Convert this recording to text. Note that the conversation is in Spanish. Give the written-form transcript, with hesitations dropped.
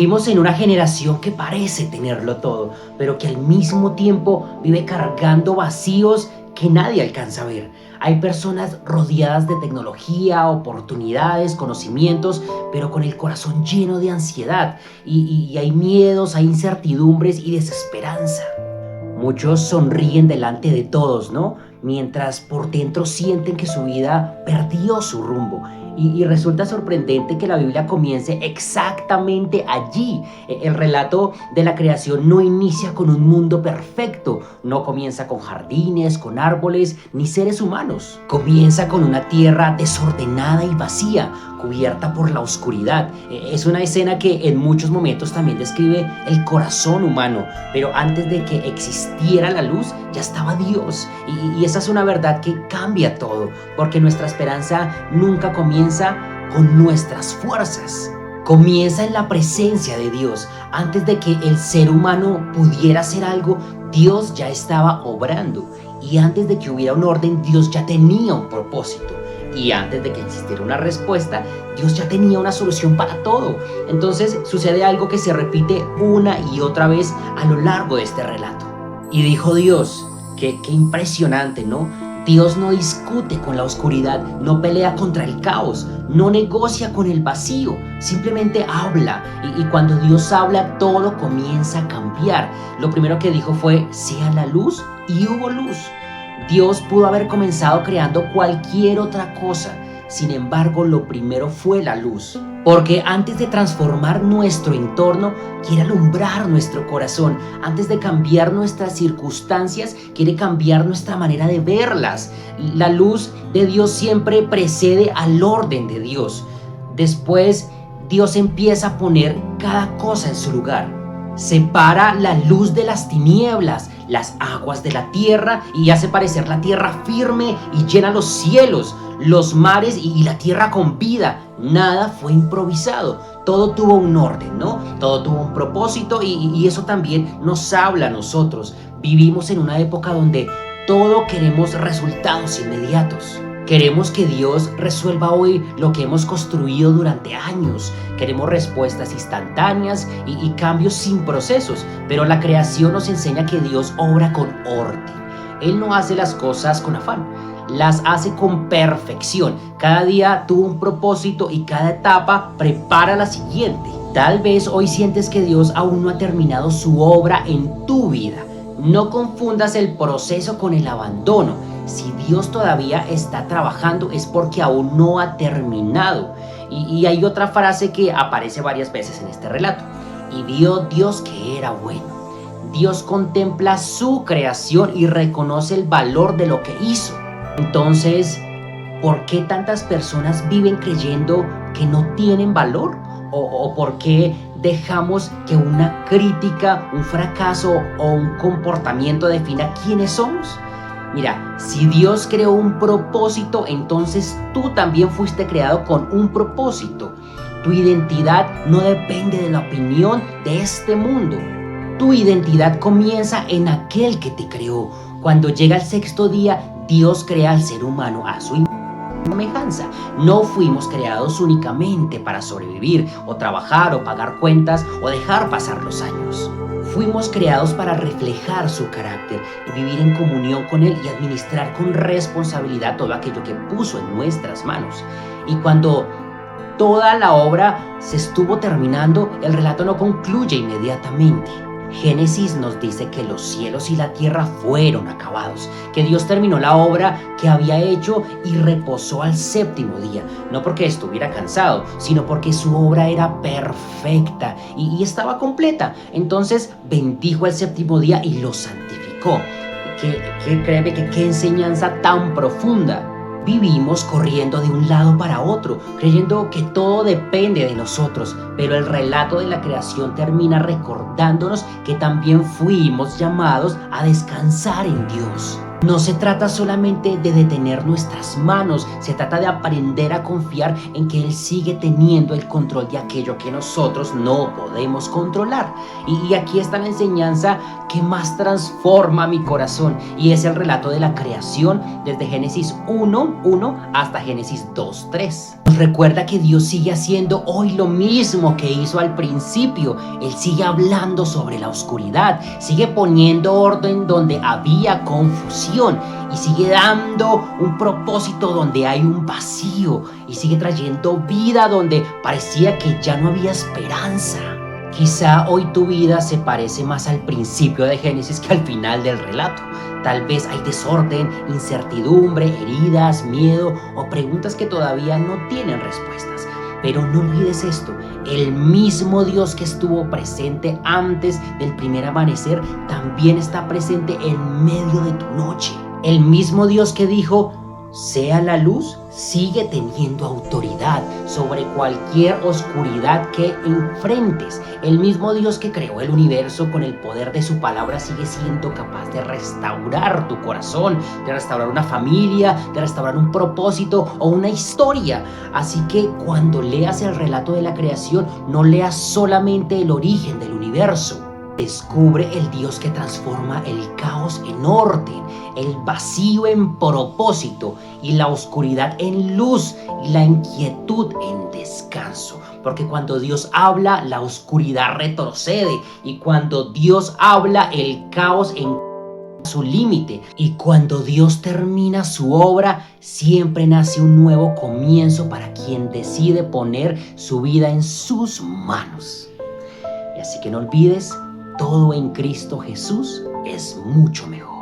Vivimos en una generación que parece tenerlo todo, pero que al mismo tiempo vive cargando vacíos que nadie alcanza a ver. Hay personas rodeadas de tecnología, oportunidades, conocimientos, pero con el corazón lleno de ansiedad. Y hay miedos, hay incertidumbres y desesperanza. Muchos sonríen delante de todos, ¿no? Mientras por dentro sienten que su vida perdió su rumbo. Y resulta sorprendente que la Biblia comience exactamente allí. El relato de la creación no inicia con un mundo perfecto, no comienza con jardines, con árboles, ni seres humanos. Comienza con una tierra desordenada y vacía, cubierta por la oscuridad. Es una escena que en muchos momentos también describe el corazón humano, pero antes de que existiera la luz, ya estaba Dios. Y esa es una verdad que cambia todo, porque nuestra esperanza nunca comienza con nuestras fuerzas. Comienza en la presencia de Dios. Antes de que el ser humano pudiera hacer algo, Dios ya estaba obrando. Y antes de que hubiera un orden, Dios ya tenía un propósito. Y antes de que existiera una respuesta, Dios ya tenía una solución para todo. Entonces sucede algo que se repite una y otra vez a lo largo de este relato. Y dijo Dios, qué impresionante, ¿no? Dios no discute con la oscuridad, no pelea contra el caos, no negocia con el vacío, simplemente habla. Y cuando Dios habla, todo comienza a cambiar. Lo primero que dijo fue, sea la luz, y hubo luz. Dios pudo haber comenzado creando cualquier otra cosa. Sin embargo, lo primero fue la luz. Porque antes de transformar nuestro entorno, quiere alumbrar nuestro corazón. Antes de cambiar nuestras circunstancias, quiere cambiar nuestra manera de verlas. La luz de Dios siempre precede al orden de Dios. Después, Dios empieza a poner cada cosa en su lugar. Separa la luz de las tinieblas, las aguas de la tierra, y hace parecer la tierra firme y llena los cielos, los mares y la tierra con vida. Nada fue improvisado, todo tuvo un orden, ¿no? Todo tuvo un propósito y eso también nos habla a nosotros. Vivimos en una época donde todo queremos resultados inmediatos. Queremos que Dios resuelva hoy lo que hemos construido durante años. Queremos respuestas instantáneas y cambios sin procesos. Pero la creación nos enseña que Dios obra con orden. Él no hace las cosas con afán, las hace con perfección. Cada día tuvo un propósito y cada etapa prepara la siguiente. Tal vez hoy sientes que Dios aún no ha terminado su obra en tu vida. No confundas el proceso con el abandono. Si Dios todavía está trabajando es porque aún no ha terminado. Y hay otra frase que aparece varias veces en este relato. Y vio Dios que era bueno. Dios contempla su creación y reconoce el valor de lo que hizo. Entonces, ¿por qué tantas personas viven creyendo que no tienen valor? ¿O por qué dejamos que una crítica, un fracaso o un comportamiento defina quiénes somos? Mira, si Dios creó un propósito, entonces tú también fuiste creado con un propósito. Tu identidad no depende de la opinión de este mundo. Tu identidad comienza en aquel que te creó. Cuando llega el sexto día, Dios crea al ser humano a su semejanza. No fuimos creados únicamente para sobrevivir, o trabajar, o pagar cuentas, o dejar pasar los años. Fuimos creados para reflejar su carácter y vivir en comunión con Él y administrar con responsabilidad todo aquello que puso en nuestras manos. Y cuando toda la obra se estuvo terminando, el relato no concluye inmediatamente. Génesis nos dice que los cielos y la tierra fueron acabados, que Dios terminó la obra que había hecho y reposó al séptimo día, no porque estuviera cansado, sino porque su obra era perfecta y estaba completa. Entonces bendijo el séptimo día y lo santificó. Créeme que qué enseñanza tan profunda. Vivimos corriendo de un lado para otro, creyendo que todo depende de nosotros, pero el relato de la creación termina recordándonos que también fuimos llamados a descansar en Dios. No se trata solamente de detener nuestras manos, se trata de aprender a confiar en que Él sigue teniendo el control de aquello que nosotros no podemos controlar. Y aquí está la enseñanza que más transforma mi corazón, y es el relato de la creación desde Génesis 1:1 hasta Génesis 2:3. Nos recuerda que Dios sigue haciendo hoy lo mismo que hizo al principio. Él sigue hablando sobre la oscuridad, sigue poniendo orden donde había confusión y sigue dando un propósito donde hay un vacío, y sigue trayendo vida donde parecía que ya no había esperanza. Quizá hoy tu vida se parece más al principio de Génesis que al final del relato. Tal vez hay desorden, incertidumbre, heridas, miedo o preguntas que todavía no tienen respuestas. Pero no olvides esto: el mismo Dios que estuvo presente antes del primer amanecer también está presente en medio de tu noche. El mismo Dios que dijo: sea la luz, sigue teniendo autoridad sobre cualquier oscuridad que enfrentes. El mismo Dios que creó el universo con el poder de su palabra sigue siendo capaz de restaurar tu corazón, de restaurar una familia, de restaurar un propósito o una historia. Así que cuando leas el relato de la creación, no leas solamente el origen del universo. Descubre el Dios que transforma el caos en orden, el vacío en propósito y la oscuridad en luz y la inquietud en descanso. Porque cuando Dios habla, la oscuridad retrocede, y cuando Dios habla, el caos en su límite, y cuando Dios termina su obra, siempre nace un nuevo comienzo para quien decide poner su vida en sus manos. Y así que no olvides, todo en Cristo Jesús es mucho mejor.